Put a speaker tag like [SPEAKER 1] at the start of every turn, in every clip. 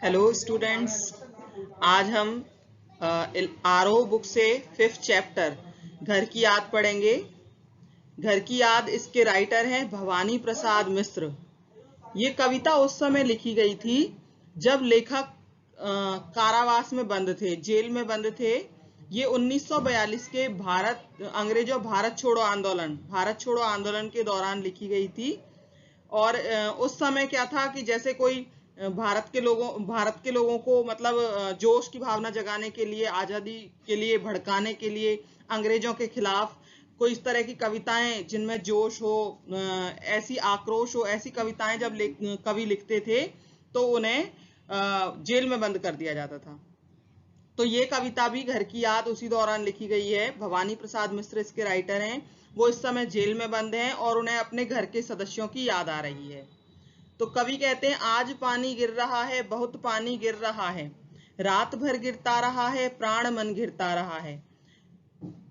[SPEAKER 1] Hello students, आज हम RO book से 5th चैप्टर घर की याद पढ़ेंगे। घर की याद इसके राइटर हैं भवानी प्रसाद मिश्र। ये कविता उस समय लिखी गई थी जब लेखक कारावास में बंद थे, जेल में बंद थे। ये 1942 के अंग्रेजों भारत छोड़ो आंदोलन के दौरान लिखी गई थी। और उस समय क्या था कि जैसे कोई भारत के लोगों को मतलब जोश की भावना जगाने के लिए, आजादी के लिए भड़काने के लिए, अंग्रेजों के खिलाफ कोई इस तरह की कविताएं जिनमें जोश हो, ऐसी आक्रोश हो, ऐसी कविताएं जब कवि लिखते थे तो उन्हें जेल में बंद कर दिया जाता था। तो ये कविता भी घर की याद उसी दौरान लिखी गई है। भवानी प्रसाद मिश्र इसके राइटर हैं। वो इस समय जेल में बंद हैं और उन्हें अपने घर के सदस्यों की याद आ रही है। तो कवि कहते हैं, आज पानी गिर रहा है, बहुत पानी गिर रहा है, रात भर गिरता रहा है, प्राण मन गिरता रहा है।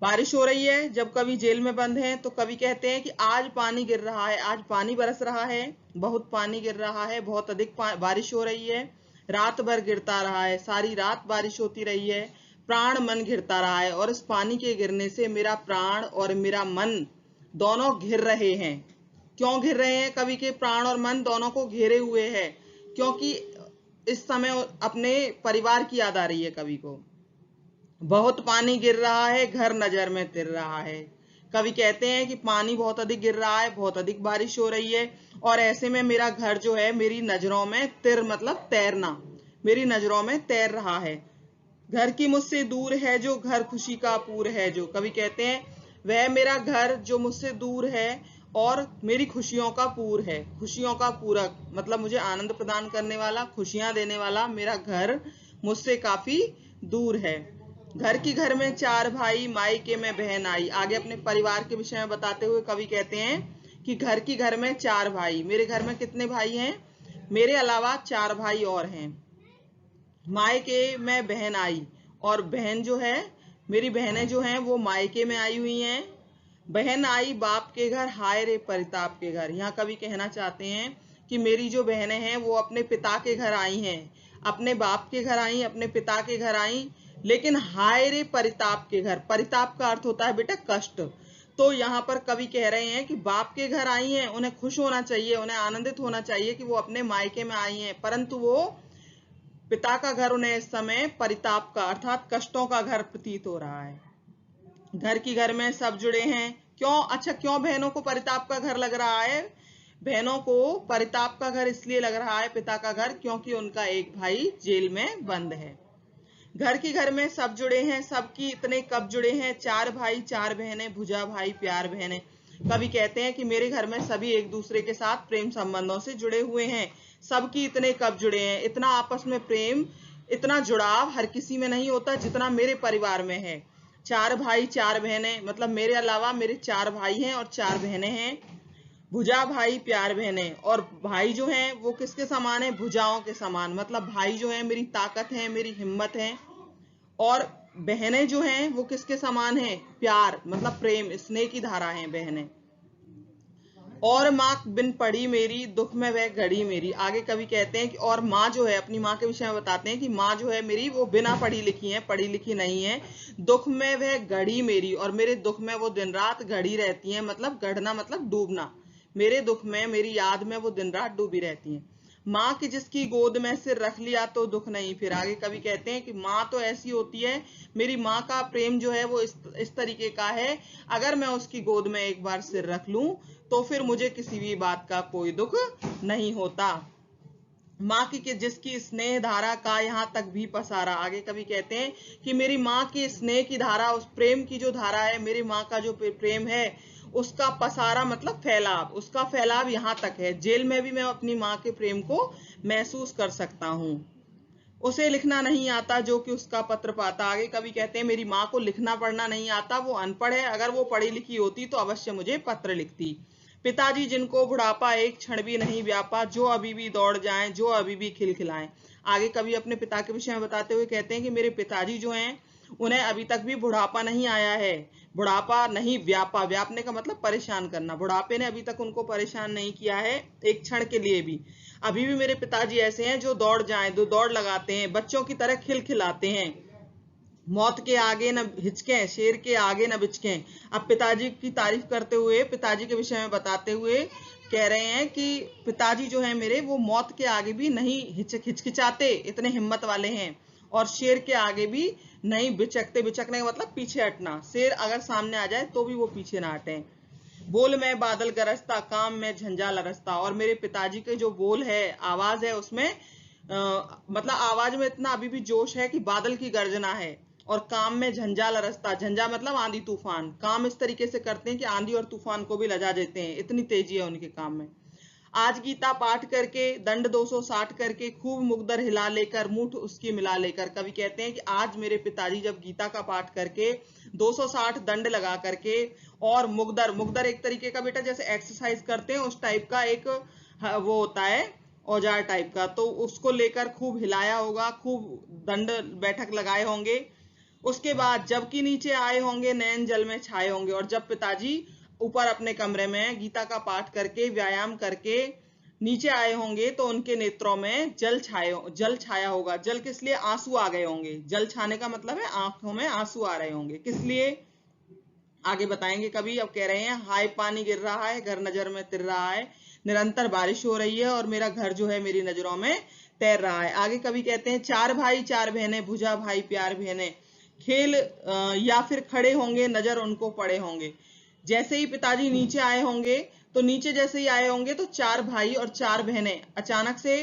[SPEAKER 1] बारिश हो रही है। जब कवि जेल में बंद हैं तो कवि कहते हैं कि आज पानी गिर रहा है, आज पानी बरस रहा है, बहुत पानी गिर रहा है, बहुत अधिक बारिश हो रही है, रात भर गिरता रहा है, सारी रात बारिश होती रही है, प्राण मन गिरता रहा है, और इस पानी के गिरने से मेरा प्राण और मेरा मन दोनों घिर रहे हैं। क्यों घिर रहे हैं? कवि के प्राण और मन दोनों को घेरे हुए हैं क्योंकि इस समय अपने परिवार की याद आ रही है कवि को। बहुत पानी गिर रहा है, घर नजर में तिर रहा है। कवि कहते हैं कि पानी बहुत अधिक गिर रहा है, बहुत अधिक बारिश हो रही है, और ऐसे में मेरा घर जो है मेरी नजरों में मतलब तैरना, मेरी नजरों में तैर रहा है। घर की मुझसे दूर है जो घर खुशी का पूर है जो। कवि कहते हैं वह मेरा घर जो मुझसे दूर है और मेरी खुशियों का पूर है, खुशियों का पूरक मतलब मुझे आनंद प्रदान करने वाला, खुशियां देने वाला मेरा घर मुझसे काफी दूर है। घर में 4 भाई, मायके में बहन आई। आगे अपने परिवार के विषय में बताते हुए कवि कहते हैं कि घर में 4 भाई, मेरे घर में कितने भाई हैं? मेरे अलावा 4 भाई और हैं। मायके में बहन आई, और बहन जो है, मेरी बहनें जो हैं वो मायके में आई हुई हैं। बहन आई बाप के घर, हाय रे परिताप के घर। यहाँ कवि कहना चाहते हैं कि मेरी जो बहनें हैं वो अपने पिता के घर आई हैं, अपने बाप के घर आई, अपने पिता के घर आई, लेकिन हाय रे परिताप के घर। परिताप का अर्थ होता है बेटा कष्ट। तो यहाँ पर कवि कह रहे हैं कि बाप के घर आई हैं, उन्हें खुश होना चाहिए, उन्हें आनंदित होना चाहिए कि वो अपने मायके में आई हैं, परंतु वो पिता का घर उन्हें इस समय परिताप का अर्थात कष्टों का घर प्रतीत हो रहा है। घर में सब जुड़े हैं। क्यों बहनों को परिताप का घर लग रहा है? बहनों को परिताप का घर इसलिए लग रहा है, पिता का घर, क्योंकि उनका एक भाई जेल में बंद है। घर में सब जुड़े हैं, सबकी इतने कब जुड़े हैं, 4 भाई 4 बहनें, भुजा भाई प्यार बहनें। कवि कहते हैं कि मेरे घर में सभी एक दूसरे के साथ प्रेम संबंधों से जुड़े हुए हैं। सबकी इतने कब जुड़े हैं, इतना आपस में प्रेम, इतना जुड़ाव हर किसी में नहीं होता जितना मेरे परिवार में है। 4 भाई 4 बहनें मतलब मेरे अलावा मेरे 4 भाई हैं और 4 बहनें हैं। भुजा भाई प्यार बहनें, और भाई जो हैं वो किसके समान है? भुजाओं के समान, मतलब भाई जो है मेरी ताकत है, मेरी हिम्मत है, और बहनें जो हैं वो किसके समान है? प्यार मतलब प्रेम, स्नेह की धारा है बहनें। और माँ बिन पढ़ी मेरी, दुख में वह घड़ी मेरी। आगे कवि कहते हैं कि और माँ जो है, अपनी माँ के विषय में बताते हैं कि माँ जो है मेरी वो बिना पढ़ी लिखी है, पढ़ी लिखी नहीं है। दुख में वह घड़ी मेरी, और मेरे दुख में वो दिन रात घड़ी रहती है, मतलब गढ़ना मतलब डूबना। मेरे दुख में, मेरी याद में वो दिन रात डूबी रहती है। माँ की जिसकी गोद में सिर रख लिया तो दुख नहीं फिर। आगे कवि कहते हैं कि माँ तो ऐसी होती है, मेरी माँ का प्रेम जो है वो इस तरीके का है, अगर मैं उसकी गोद में एक बार सिर रख लूं तो फिर मुझे किसी भी बात का कोई दुख नहीं होता। माँ की जिसकी स्नेह धारा का यहाँ तक भी पसारा। आगे कवि कहते हैं कि मेरी माँ की स्नेह की धारा, उस प्रेम की जो धारा है, मेरी माँ का जो प्रेम है उसका पसारा मतलब फैलाव, उसका फैलाव यहाँ तक है। जेल में भी मैं अपनी माँ के प्रेम को महसूस कर सकता हूँ। उसे लिखना नहीं आता जो कि उसका पत्र पाता। आगे कवि कहते हैं मेरी माँ को लिखना पढ़ना नहीं आता, वो अनपढ़ है, अगर वो पढ़ी लिखी होती तो अवश्य मुझे पत्र लिखती। पिताजी जिनको बुढ़ापा एक क्षण भी नहीं व्यापा, जो अभी भी दौड़ जाएं, जो अभी भी खिलखिलाएं। आगे कवि अपने पिता के विषय में बताते हुए कहते हैं कि मेरे पिताजी जो हैं उन्हें अभी तक भी बुढ़ापा नहीं आया है। बुढ़ापा नहीं व्यापा, व्यापने का मतलब परेशान करना, बुढ़ापे ने अभी तक उनको परेशान नहीं किया है एक क्षण के लिए भी। अभी भी मेरे पिताजी ऐसे हैं जो दौड़ जाएं, जो दौड़ लगाते हैं, बच्चों की तरह खिलखिलाते हैं, मौत के आगे न हिचकें, शेर के आगे न बिचकें। अब पिताजी की तारीफ करते हुए, पिताजी के विषय में बताते हुए कह रहे हैं कि पिताजी जो है मेरे, वो मौत के आगे भी नहीं हिचकिचाते, इतने हिम्मत वाले हैं, और शेर के आगे भी नहीं बिचकते। बिचकने का मतलब पीछे हटना, शेर अगर सामने आ जाए तो भी वो पीछे ना हटे। बोल में बादल गरजता, काम में झंझा लरसता। और मेरे पिताजी के जो बोल है, आवाज है, उसमें मतलब आवाज में इतना अभी भी जोश है कि बादल की गर्जना है। और काम में झंझा लरसता, झंझा मतलब आंधी तूफान, काम इस तरीके से करते हैं कि आंधी और तूफान को भी लजा देते हैं, इतनी तेजी है उनके काम में। आज गीता पाठ करके, दंड 260 करके, खूब मुगदर हिला लेकर, मूठ उसकी मिला लेकर। कवि कहते हैं कि आज मेरे पिताजी जब गीता का पाठ करके 260 दंड लगा करके, और मुगदर, मुगदर एक तरीके का बेटा जैसे एक्सरसाइज करते हैं उस टाइप का एक वो होता है, औजार टाइप का, तो उसको लेकर खूब हिलाया होगा, खूब दंड बैठक लगाए होंगे। उसके बाद जबकि नीचे आए होंगे, नयन जल में छाए होंगे। और जब पिताजी ऊपर अपने कमरे में गीता का पाठ करके, व्यायाम करके नीचे आए होंगे, तो उनके नेत्रों में जल छाया होगा। जल किस लिए? आंसू आ गए होंगे। जल छाने का मतलब है आंखों में आंसू आ रहे होंगे। किस लिए? आगे बताएंगे कभी। अब कह रहे हैं, हाय पानी गिर रहा है, घर नजर में तिर रहा है, निरंतर बारिश हो रही है, और मेरा घर जो है मेरी नजरों में तैर रहा है। आगे कभी कहते हैं, चार भाई चार बहनें, भुजा भाई प्यार बहनें, खेल या फिर खड़े होंगे, नजर उनको पड़े होंगे। जैसे ही पिताजी नीचे आए होंगे, तो नीचे जैसे ही आए होंगे तो चार भाई और चार बहनें अचानक से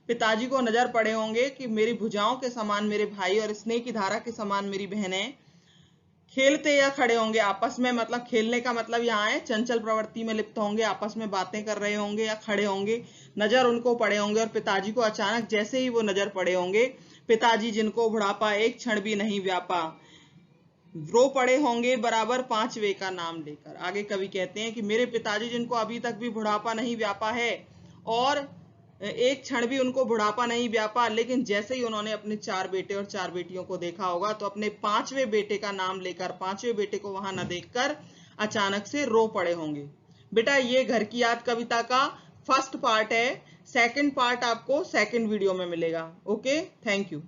[SPEAKER 1] पिताजी को नजर पड़े होंगे कि मेरी भुजाओं के समान मेरे भाई और स्नेह की धारा के समान मेरी बहनें खेलते या खड़े होंगे आपस में। मतलब खेलने का मतलब यहाँ है चंचल प्रवृत्ति में लिप्त होंगे, आपस में बातें कर रहे होंगे या खड़े होंगे, नजर उनको पड़े होंगे। और पिताजी को अचानक जैसे ही वो नजर पड़े होंगे, पिताजी जिनको बुढ़ापा एक क्षण भी नहीं व्यापा, रो पड़े होंगे बराबर पांचवे का नाम लेकर। आगे कवि कहते हैं कि मेरे पिताजी जिनको अभी तक भी बुढ़ापा नहीं व्यापा है, और एक क्षण भी उनको बुढ़ापा नहीं व्यापा, लेकिन जैसे ही उन्होंने अपने चार बेटे और चार बेटियों को देखा होगा, तो अपने पांचवें बेटे का नाम लेकर, पांचवें बेटे को वहां न देखकर अचानक से रो पड़े होंगे। बेटा ये घर की याद कविता का फर्स्ट पार्ट है। सेकंड पार्ट आपको सेकंड वीडियो में मिलेगा। Okay, thank you.